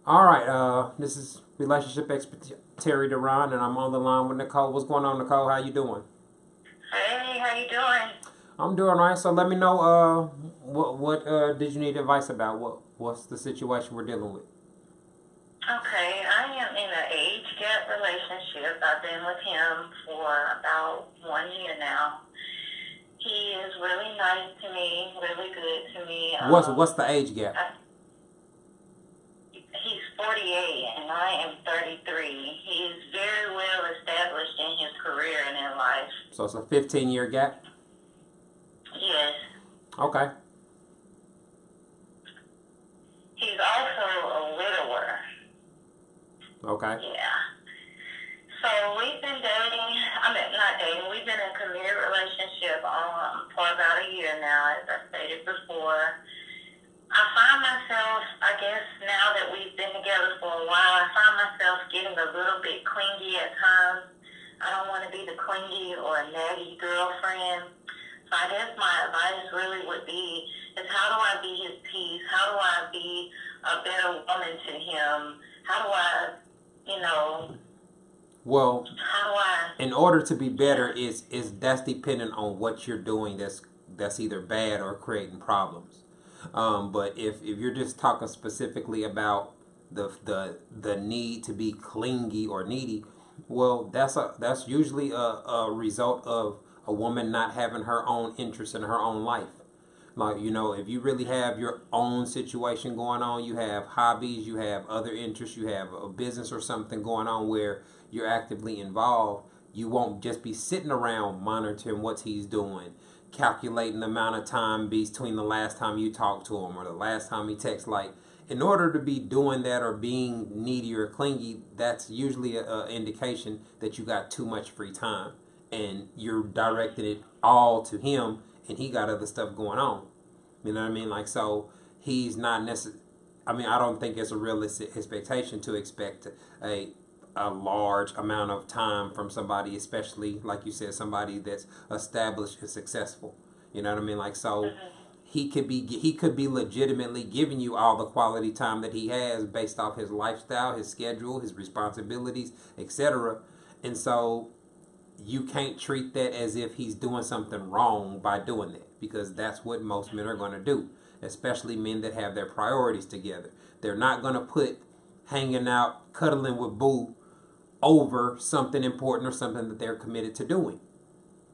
All right, this is relationship expert Terry Duran, and I'm on the line with Nicole. What's going on, Nicole? How you doing? Hey, how you doing? I'm doing all right. So let me know, what did you need advice about? What's the situation we're dealing with? Okay, I am in an age gap relationship. I've been with him for about 1 year now. He is really nice to me, really good to me. What's the age gap? He's 48 and I am 33. He's very well established in his career and in life. So it's a 15-year gap. Yes. Okay. He's also a widower. Okay. Yeah. So we've been dating, I mean, not dating, we've been in a committed relationship for about a year now, as I stated before. I find myself, I guess now that we've been together for a while, I find myself getting a little bit clingy at times. I don't want to be the clingy or naggy girlfriend. So I guess my advice really would be is how do I be his peace? How do I be a better woman to him? How do I, you know, Well, how do I, in order to be better, yeah. is that's dependent on what you're doing. That's either bad or creating problems. But if you're just talking specifically about the need to be clingy or needy, well, that's usually a result of a woman not having her own interests in her own life. Like, if you really have your own situation going on, you have hobbies, you have other interests, you have a business or something going on where you're actively involved, you won't just be sitting around monitoring what he's doing, calculating the amount of time between the last time you talked to him or the last time he texts. Like, in order to be doing that or being needy or clingy, that's usually an indication that you got too much free time and you're directing it all to him and he got other stuff going on. You know what I mean? Like, so he's not necessarily. I mean, I don't think it's a realistic expectation to expect a a large amount of time from somebody, especially like you said, somebody that's established and successful. You know what I mean? Like, so he could be legitimately giving you all the quality time that he has based off his lifestyle, his schedule, his responsibilities, etc. And so you can't treat that as if he's doing something wrong by doing that, because that's what most men are going to do, especially men that have their priorities together. They're not going to put hanging out, cuddling with boo over something important or something that they're committed to doing.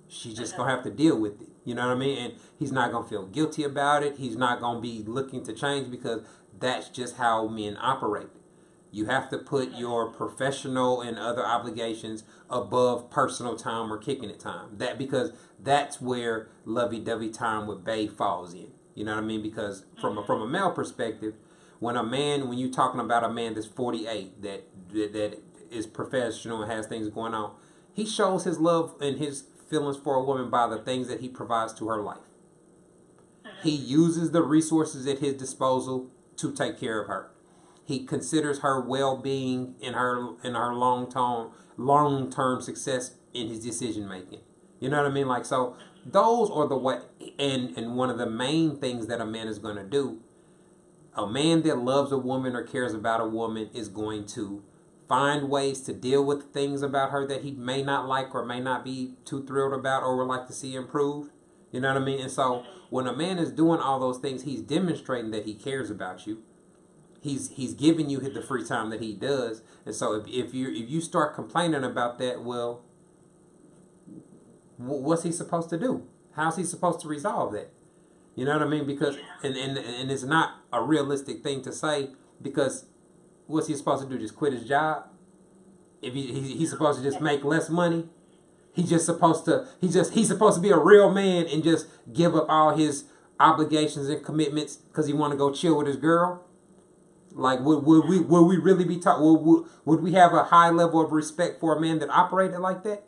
She's just going to have to deal with it. You know what I mean? And he's not going to feel guilty about it. He's not going to be looking to change because that's just how men operate. You have to put your professional and other obligations above personal time or kicking it time. That because that's where lovey-dovey time with Bay falls in. You know what I mean? Because from a male perspective, when you're talking about a man that's 48 that is professional and has things going on, he shows his love and his feelings for a woman by the things that he provides to her life. He uses the resources at his disposal to take care of her. He considers her well-being in her long term success in his decision making. You know what I mean? Like, so those are the way. And one of the main things that a man is going to do, a man that loves a woman or cares about a woman is going to find ways to deal with things about her that he may not like or may not be too thrilled about or would like to see improved. You know what I mean? And so when a man is doing all those things, he's demonstrating that he cares about you. He's giving you the free time that he does. And so if you start complaining about that, well, what's he supposed to do? How's he supposed to resolve that? You know what I mean? Because and it's not a realistic thing to say, because what's he supposed to do? Just quit his job? If he's supposed to just make less money? He's supposed to be a real man and just give up all his obligations and commitments because he want to go chill with his girl? Like, would we really be taught? Would we have a high level of respect for a man that operated like that?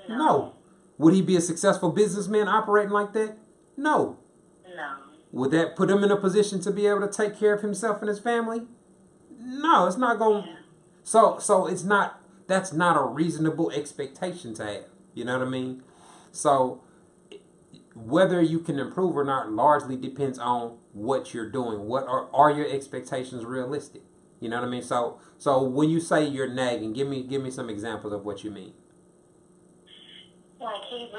No. No. Would he be a successful businessman operating like that? No. No. Would that put him in a position to be able to take care of himself and his family? No, it's not going. Yeah. So it's not. That's not a reasonable expectation to have. You know what I mean? So whether you can improve or not largely depends on what you're doing. What are your expectations realistic? You know what I mean? So when you say you're nagging, give me some examples of what you mean. Like he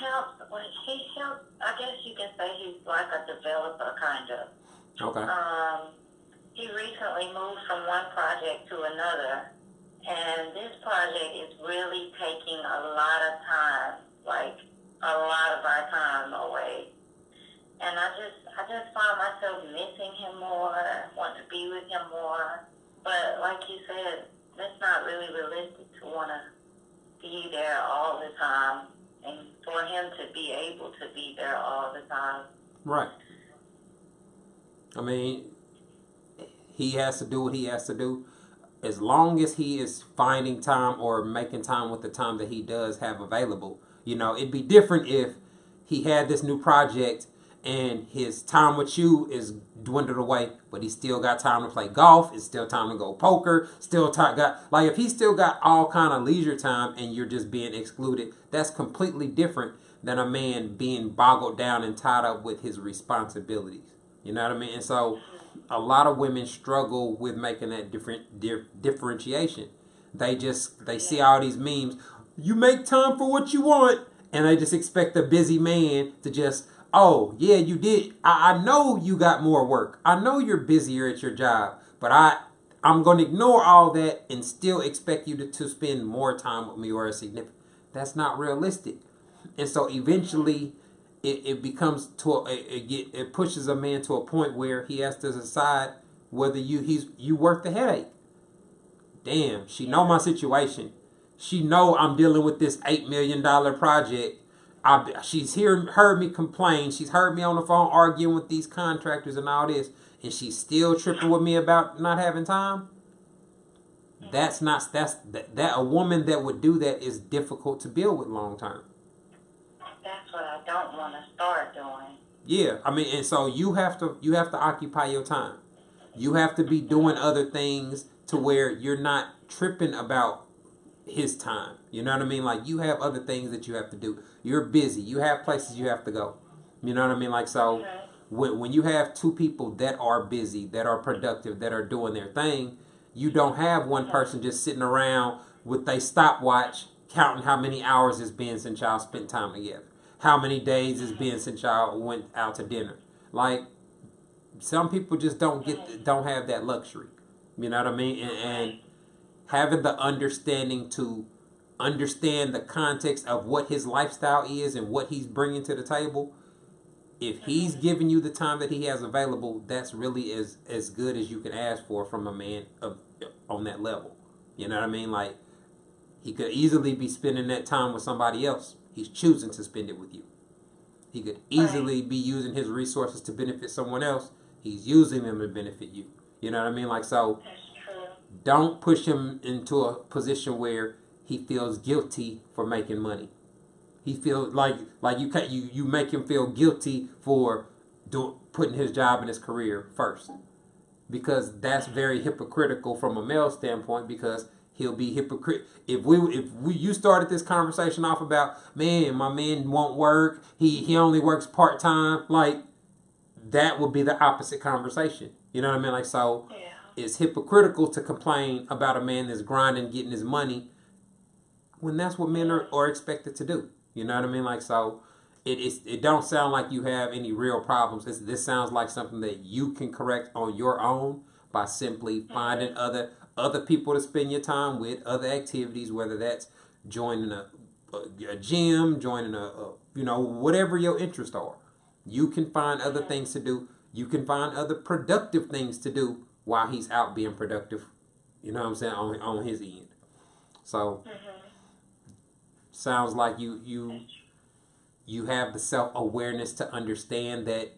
helped, I guess you can say he's like a developer kind of. Okay. He recently moved from one project to another, and this project is really taking a lot of time, like a lot of our time away. And I just find myself missing him more, wanting to be with him more. But like you said, that's not really realistic to want to be there all the time, and for him to be able to be there all the time. Right. I mean, he has to do what he has to do. As long as he is finding time or making time with the time that he does have available, it'd be different if he had this new project and his time with you is dwindled away, but he still got time to play golf. It's still time to go poker. Still got like if he still got all kind of leisure time and you're just being excluded. That's completely different than a man being boggled down and tied up with his responsibilities. You know what I mean? And so a lot of women struggle with making that differentiation. They see all these memes. You make time for what you want, and they just expect a busy man to just, oh yeah, you did. I know you got more work. I know you're busier at your job, but I'm going to ignore all that and still expect you to spend more time with me or a significant. That's not realistic. And so eventually it becomes it pushes a man to a point where he has to decide whether you worth the headache. Damn, she know my situation. She know I'm dealing with this $8 million project. She's heard me complain. She's heard me on the phone arguing with these contractors and all this, and she's still tripping with me about not having time. That a woman that would do that is difficult to build with long term. That's what I don't want to start doing. Yeah, I mean, and so you have to occupy your time. You have to be doing other things to where you're not tripping about his time. You know what I mean? Like you have other things that you have to do. You're busy. You have places you have to go. You know what I mean? Like so, when you have two people that are busy, that are productive, that are doing their thing, you don't have one person just sitting around with a stopwatch counting how many hours it's been since y'all spent time together. How many days it's been since y'all went out to dinner. Like some people just don't have that luxury. You know what I mean? And having the understanding to understand the context of what his lifestyle is and what he's bringing to the table. If he's giving you the time that he has available, that's really as good as you can ask for from a man on that level. You know what I mean? Like he could easily be spending that time with somebody else. He's choosing to spend it with you. He could easily be using his resources to benefit someone else. He's using them to benefit you. You know what I mean? Like so, don't push him into a position where he feels guilty for making money. He feels like you make him feel guilty for putting his job and his career first, because that's very hypocritical from a male standpoint. Because he'll be hypocrite if you started this conversation off about my man won't work. He only works part time. Like that would be the opposite conversation. You know what I mean? Like so. Yeah. It's hypocritical to complain about a man that's grinding, getting his money, when that's what men are expected to do. You know what I mean? Like so, it don't sound like you have any real problems. This sounds like something that you can correct on your own by simply finding other people to spend your time with, other activities, whether that's joining a gym, joining a whatever your interests are. You can find other things to do. You can find other productive things to do while he's out being productive. You know what I'm saying, on his end. So sounds like you have the self-awareness to understand that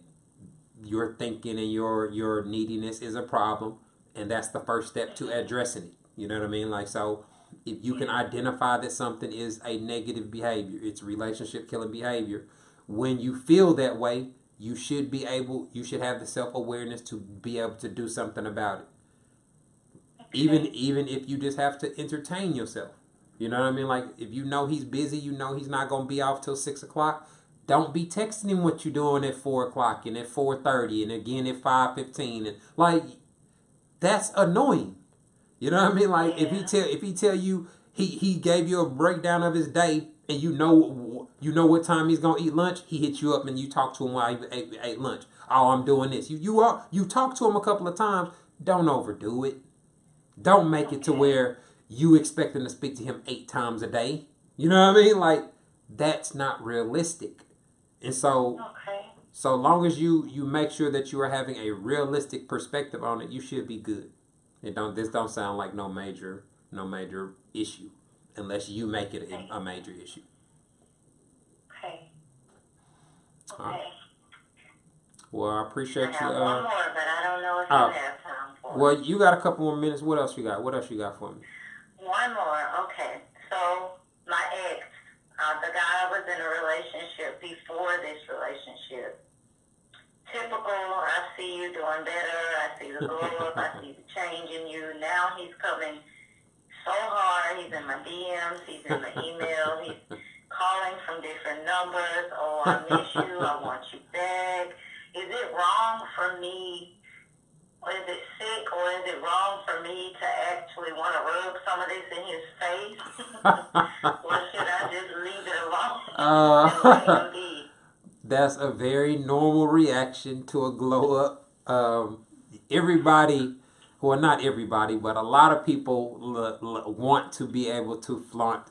your thinking and your neediness is a problem, and that's the first step to addressing it. You know what I mean? Like so, if you can identify that something is a negative behavior, it's relationship killing behavior, when you feel that way, you should have the self-awareness to be able to do something about it. Even if you just have to entertain yourself. You know what I mean? Like if you know he's busy, you know he's not gonna be off till 6:00. Don't be texting him what you're doing at 4:00 and at 4:30 and again at 5:15 and like that's annoying. You know what I mean? Like Yeah. if he tell you he gave you a breakdown of his day and you know what time he's gonna eat lunch, he hits you up and you talk to him while he ate lunch. Oh, I'm doing this. You talk to him a couple of times. Don't overdo it. Don't make it to where you expect him to speak to him 8 times a day. You know what I mean? Like that's not realistic. And so long as you make sure that you are having a realistic perspective on it, you should be good. This don't sound like no major issue unless you make it a major issue. Okay. Okay. Well, I appreciate you. I have one more, but I don't know if you have time for it. Well, you got a couple more minutes. What else you got? What else you got for me? One more. Okay. So my ex, the guy I was in a relationship before this relationship. Typical. I see you doing better. I see the glow up. I see the change in you. Now he's coming so hard. He's in my DMs. He's in my email. He's calling from different numbers. Oh, I miss you. I want you back. Is it wrong for me, or is it sick, or is it wrong for me to actually want to rub some of this in his face? Or should I just leave it alone and let him be? That's a very normal reaction to a glow up. Everybody, well, not everybody, but a lot of people want to be able to flaunt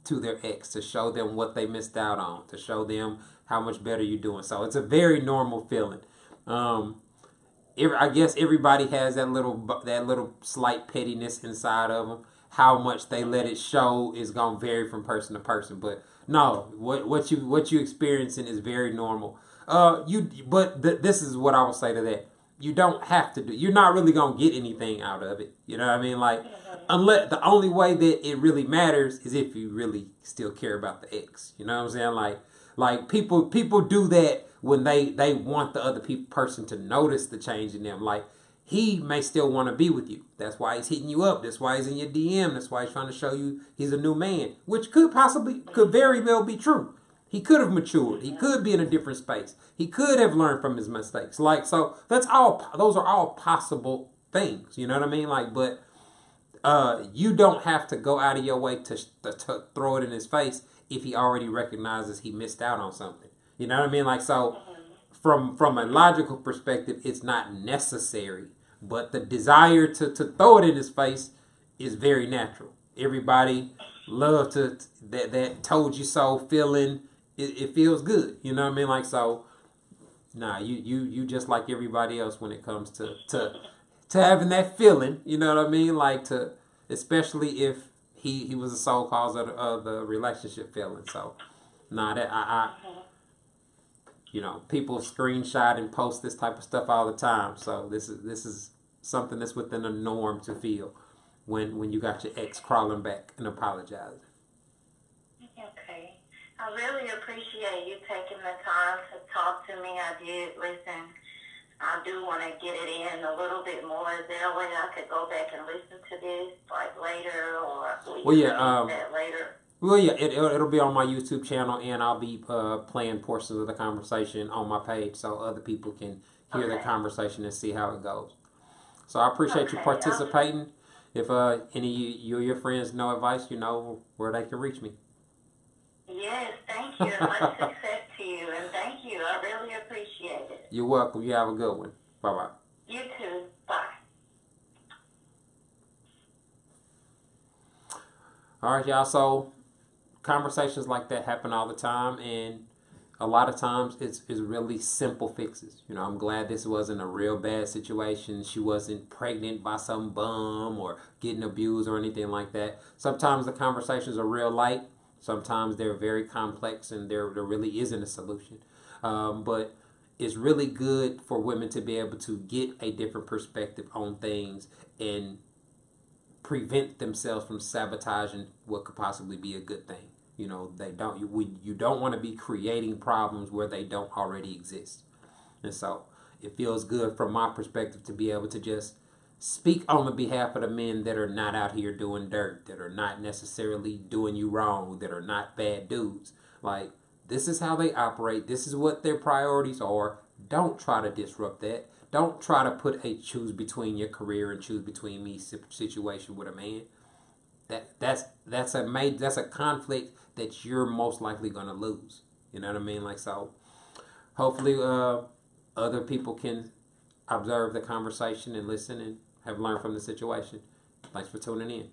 to their ex, to show them what they missed out on, to show them how much better you're doing. So it's a very normal feeling. I guess everybody has that little slight pettiness inside of them. How much they let it show is gonna vary from person to person. But no, what you experiencing is very normal. This is what I would say to that. You don't have to do. You're not really gonna get anything out of it. You know what I mean? Like, unless the only way that it really matters is if you really still care about the ex. You know what I'm saying? Like people do that when they want the other person to notice the change in them. Like, he may still want to be with you. That's why he's hitting you up. That's why he's in your DM. That's why he's trying to show you he's a new man, which could very well be true. He could have matured. He could be in a different space. He could have learned from his mistakes. Like, so those are all possible things. You know what I mean? Like, but you don't have to go out of your way to throw it in his face if he already recognizes he missed out on something. You know what I mean? Like, so from a logical perspective, it's not necessary. But the desire to throw it in his face is very natural. Everybody love to that told you so feeling. It feels good. You know what I mean? Like, so, nah, you just like everybody else when it comes to having that feeling. You know what I mean? Like, especially if he was the sole cause of the relationship failing. So, nah, that you know, people screenshot and post this type of stuff all the time. So this is something that's within the norm to feel when you got your ex crawling back and apologizing. Okay. I really appreciate you taking the time to talk to me. I did listen. I do want to get it in a little bit more. Is there a way I could go back and listen to this like later, or that later? Well, yeah, it'll be on my YouTube channel, and I'll be playing portions of the conversation on my page so other people can hear the conversation and see how it goes. So I appreciate you participating. If any of your friends know advice, you know where they can reach me. Yes, thank you. Much success to you, and thank you. I really appreciate it. You're welcome. You have a good one. Bye-bye. You too. Bye. All right, y'all. So conversations like that happen all the time, and a lot of times it's really simple fixes. You know, I'm glad this wasn't a real bad situation. She wasn't pregnant by some bum or getting abused or anything like that. Sometimes the conversations are real light. Sometimes they're very complex, and there really isn't a solution. But it's really good for women to be able to get a different perspective on things and prevent themselves from sabotaging what could possibly be a good thing. You know, you don't want to be creating problems where they don't already exist. And so it feels good from my perspective to be able to just speak on the behalf of the men that are not out here doing dirt, that are not necessarily doing you wrong, that are not bad dudes. Like, this is how they operate. This is what their priorities are. Don't try to disrupt that. Don't try to put a choose between your career and choose between me situation with a man. That's a conflict that you're most likely gonna lose. You know what I mean? Like, so hopefully other people can observe the conversation and listen and have learned from the situation. Thanks for tuning in.